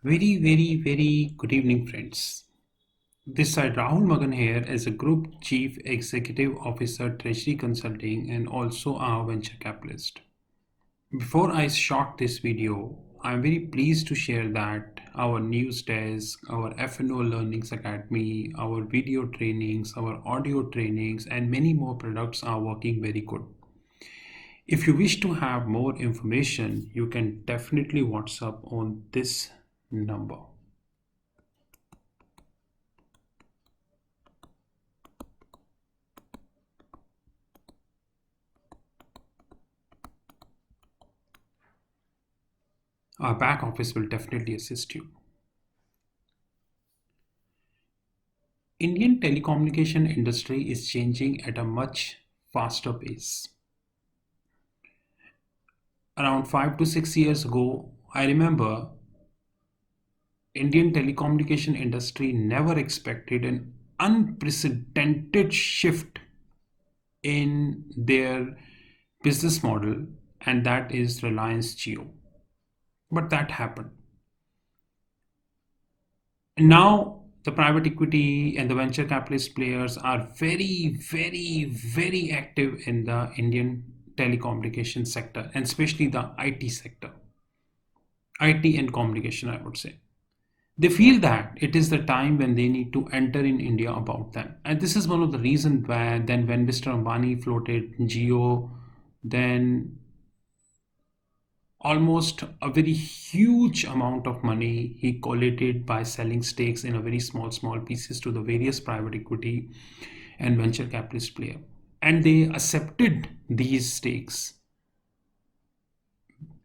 Very good evening, friends. This side Rahul Magan here as a Group Chief Executive Officer, Treasury Consulting, and also a venture capitalist. Before I start this video, I'm very pleased to share that our news desk, our FNO Learnings Academy, our video trainings, our audio trainings, and many more products are working very good. If you wish to have more information, you can definitely WhatsApp on this number. Our back office will definitely assist you. Indian telecommunication industry is changing at a much faster pace. Around 5 to 6 years ago, I remember Indian telecommunication industry never expected an unprecedented shift in their business model, and that is Reliance Jio. But that happened. And now the private equity and the venture capitalist players are very active in the Indian telecommunication sector, and especially the IT sector. IT and communication, I would say. They feel that it is the time when they need to enter in India about them. And this is one of the reasons why then when Mr. Ambani floated Jio, then almost a very huge amount of money he collated by selling stakes in a very small pieces to the various private equity and venture capitalist player, and they accepted these stakes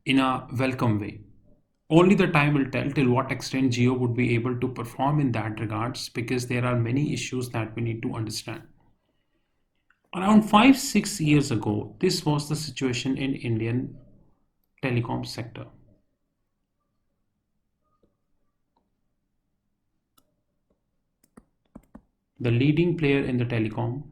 in a welcome way. Only the time will tell till what extent Geo would be able to perform in that regards, because there are many issues that we need to understand. Around 5 6 years ago, this was the situation in Indian telecom sector. The leading player in the telecom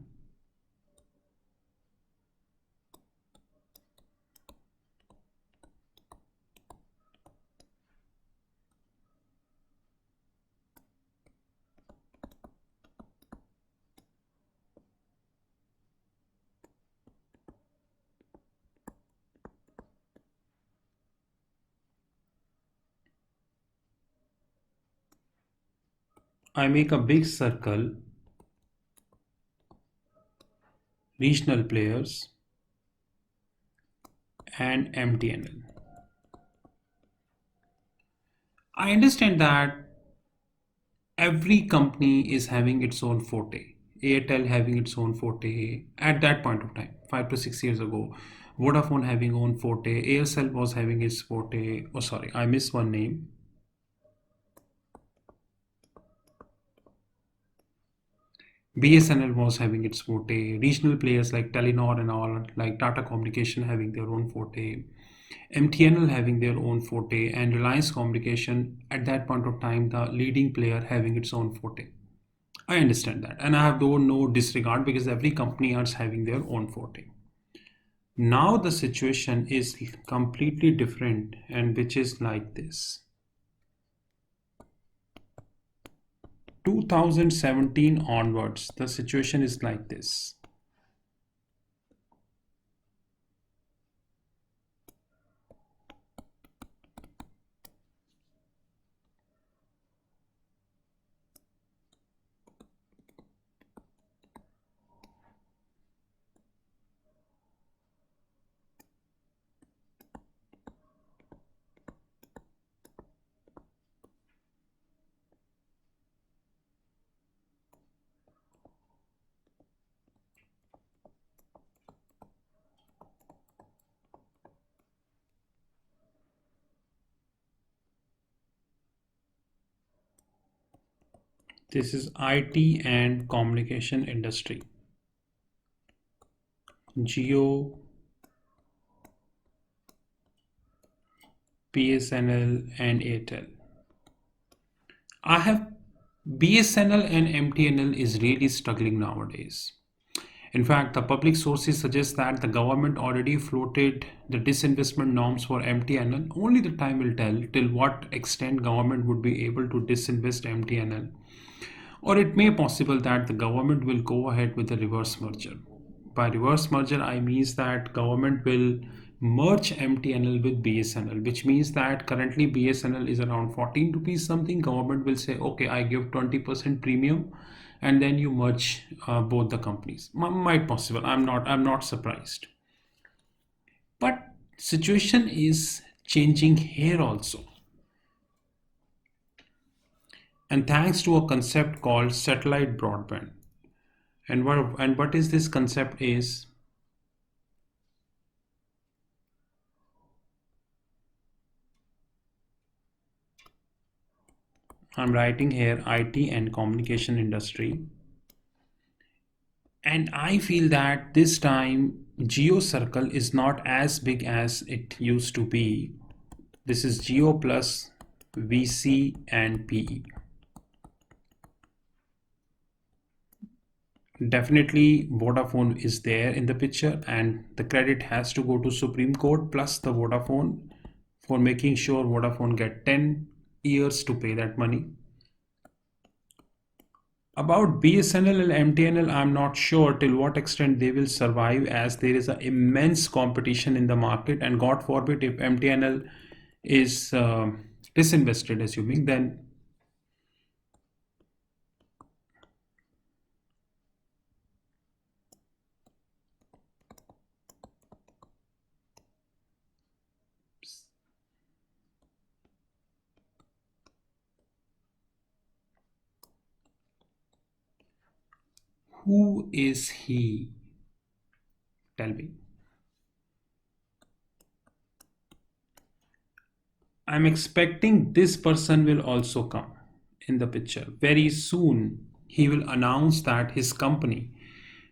I make a big circle, regional players and MTNL. I understand that every company is having its own forte. Airtel having its own forte at that point of time, 5 to 6 years ago. Vodafone having own forte. Aircel was having its forte. Oh, sorry, I missed one name. BSNL was having its forte. Regional players like Telenor and all, like Tata Communication having their own forte. MTNL having their own forte, and Reliance Communication at that point of time, the leading player having its own forte. I understand that, and I have no disregard because every company is having their own forte. Now the situation is completely different, and which is like this. 2017 onwards, the situation is like this. This is IT and communication industry. Geo, BSNL and Airtel. I have BSNL and MTNL is really struggling nowadays. In fact, the public sources suggest that the government already floated the disinvestment norms for MTNL. Only the time will tell till what extent government would be able to disinvest MTNL. Or it may possible that the government will go ahead with the reverse merger. By reverse merger, I means that government will merge MTNL with BSNL, which means that currently BSNL is around 14 rupees something. Government will say, okay, I give 20% premium, and then you merge both the companies. Might possible. I'm not surprised. But situation is changing here also. And thanks to a concept called satellite broadband. And what is this concept is I'm writing here IT and communication industry. And I feel that this time Geo circle is not as big as it used to be. This is Geo plus VC and PE. Definitely Vodafone is there in the picture, and the credit has to go to Supreme Court plus the Vodafone for making sure Vodafone get 10 years to pay that money. About BSNL and MTNL, I'm not sure till what extent they will survive, as there is an immense competition in the market, and God forbid if MTNL is disinvested, assuming, then who is he? Tell me. I'm expecting this person will also come in the picture. Very soon, he will announce that his company,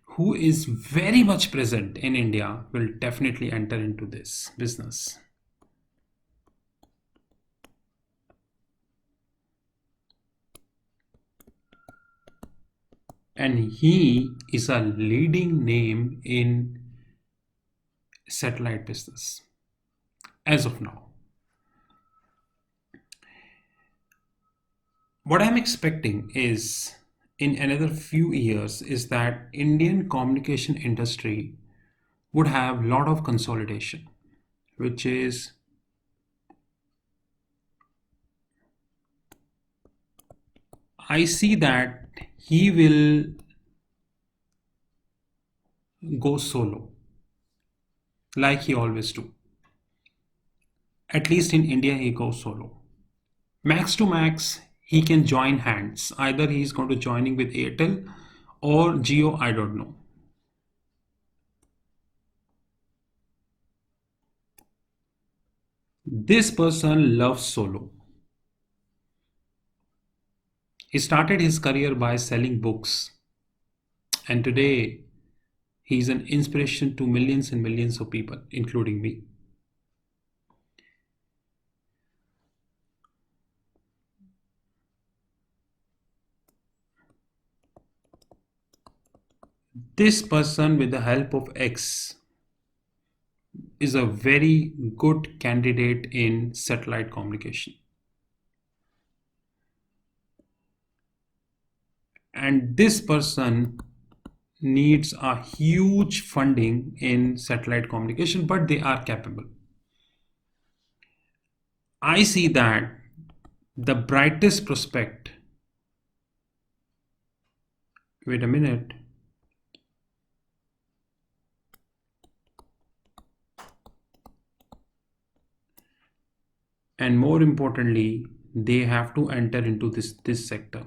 who is very much present in India, will definitely enter into this business. And he is a leading name in satellite business as of now. What I'm expecting is in another few years is that Indian communication industry would have a lot of consolidation, which is I see that he will go solo like he always do. At least in India he goes solo. Max to max he can join hands. Either he is going to joining with Airtel or Jio, I don't know. This person loves solo. He started his career by selling books, and today he is an inspiration to millions and millions of people, including me. This person, with the help of X, is a very good candidate in satellite communication. And this person needs a huge funding in satellite communication, but they are capable. I see that the brightest prospect, wait a minute, and more importantly, they have to enter into this sector.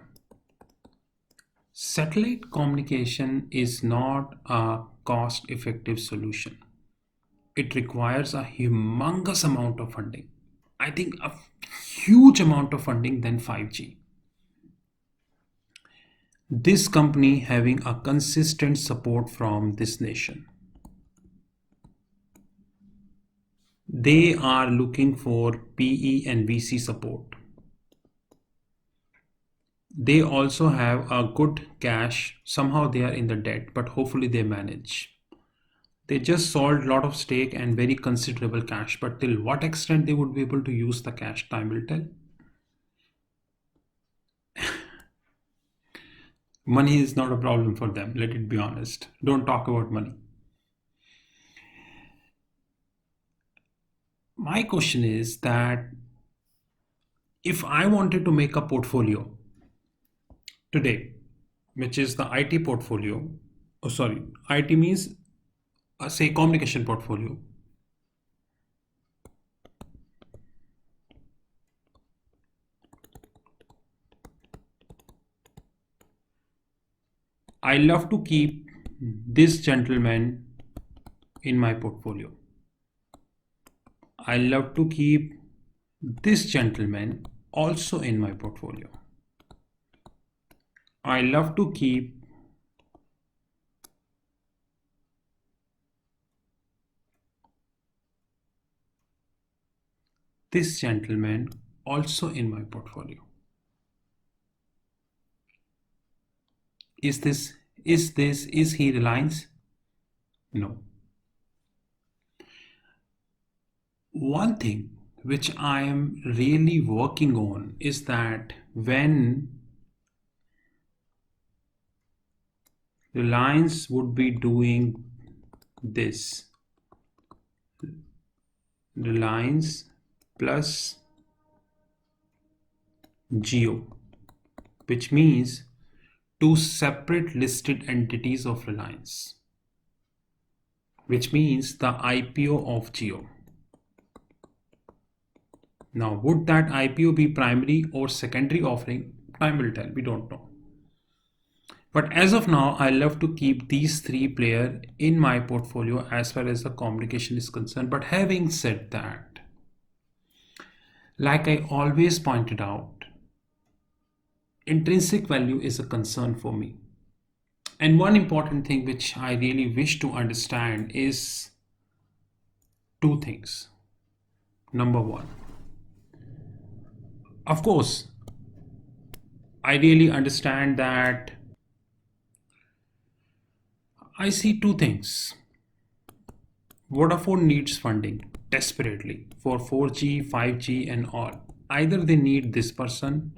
Satellite communication is not a cost effective solution. It requires a humongous amount of funding. I think a huge amount of funding than 5G. This company having a consistent support from this nation. They are looking for PE and VC support. They also have a good cash. Somehow they are in the debt, but hopefully they manage. They just sold a lot of stake and very considerable cash, but till what extent they would be able to use the cash, time will tell. Money is not a problem for them, let it be honest. Don't talk about money. My question is that if I wanted to make a portfolio today, which is the IT portfolio, oh sorry, IT means say communication portfolio. I love to keep this gentleman in my portfolio. I love to keep this gentleman also in my portfolio. I love to keep this gentleman also in my portfolio. Is he Reliance? No. One thing which I am really working on is that when Reliance would be doing this, Reliance plus Geo, which means two separate listed entities of Reliance, which means the IPO of Geo. Now, would that IPO be primary or secondary offering? Time will tell, we don't know. But as of now, I love to keep these three players in my portfolio as far as the communication is concerned. But having said that, like I always pointed out, intrinsic value is a concern for me. And one important thing which I really wish to understand is two things. Number one, of course, I really understand that I see two things. Vodafone needs funding desperately for 4G, 5G, and all. Either they need this person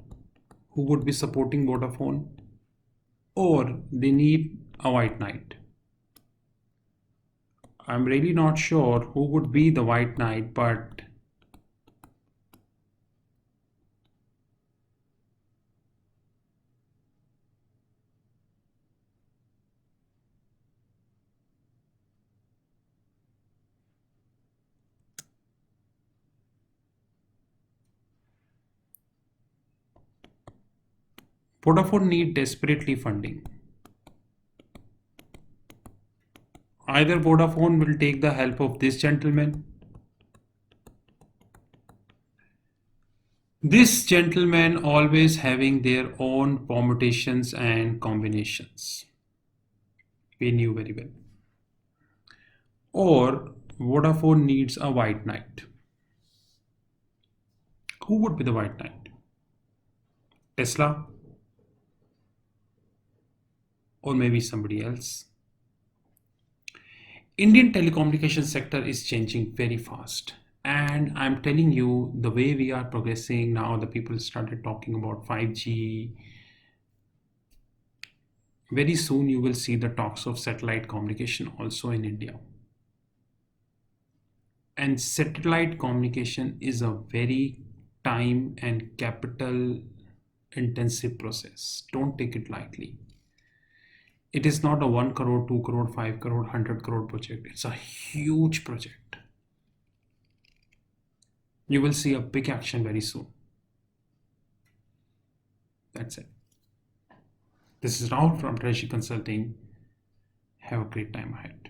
who would be supporting Vodafone, or they need a white knight. I'm really not sure who would be the white knight, but Vodafone need desperately funding. Either Vodafone will take the help of this gentleman. This gentleman always having their own permutations and combinations. We knew very well. Or Vodafone needs a white knight. Who would be the white knight? Tesla? Or maybe somebody else? Indian telecommunication sector is changing very fast. And I'm telling you, the way we are progressing now, the people started talking about 5G. Very soon you will see the talks of satellite communication also in India. And satellite communication is a very time and capital intensive process. Don't take it lightly. It is not a 1 crore, 2 crore, 5 crore, 100 crore project. It's a huge project. You will see a big action very soon. That's it. This is Rahul from Treasury Consulting. Have a great time ahead.